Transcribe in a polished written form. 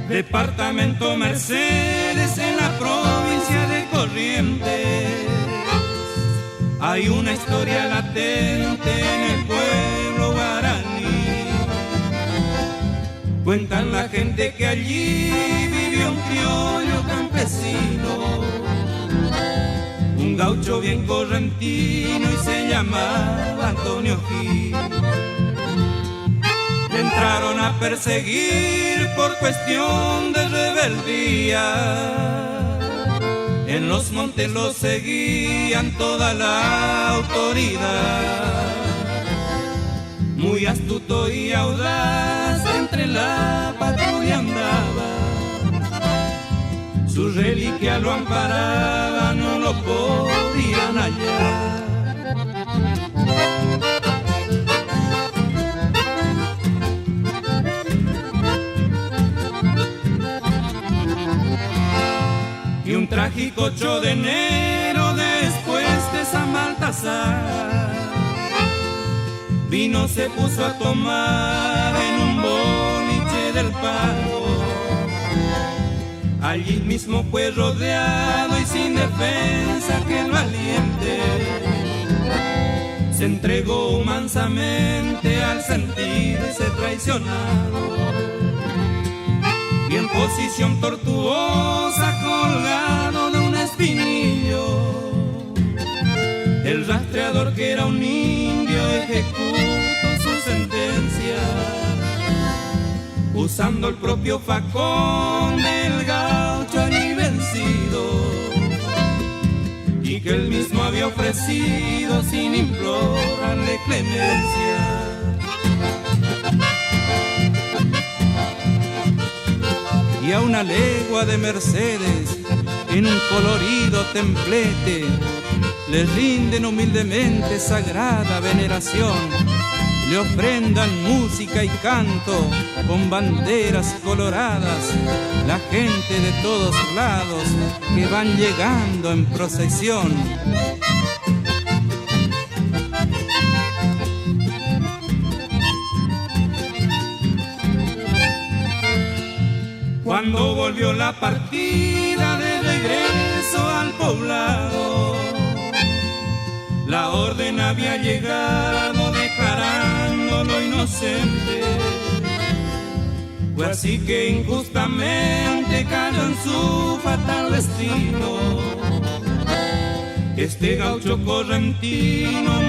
Departamento Mercedes en la provincia de Corrientes. Hay una historia latente en el pueblo guaraní. Cuentan la gente que allí vivió un criollo campesino, un gaucho bien correntino y se llamaba Antonio Gil. Le entraron a perseguir por cuestión de rebeldía. En los montes lo seguían toda la autoridad. Muy astuto y audaz entre la patrulla andaba. Su reliquia lo amparaba, no lo podían hallar. Y un trágico 8 de enero después de San Baltasar, vino se puso a tomar en un boliche del Pago. Allí mismo fue rodeado y sin defensa aquel valiente se entregó mansamente al sentirse traicionado. Y en posición tortuosa colgado de un espinillo, el rastreador que era un indio ejecutó su sentencia, usando el propio facón del gaucho allí vencido, y que él mismo había ofrecido sin implorarle clemencia. Y a una legua de Mercedes, en un colorido templete, le rinden humildemente sagrada veneración. Le ofrendan música y canto con banderas coloradas, la gente de todos lados que van llegando en procesión. Cuando volvió la partida de regreso al poblado, la orden había llegado declarándolo inocente. Fue así que injustamente cayó en su fatal destino este gaucho correntino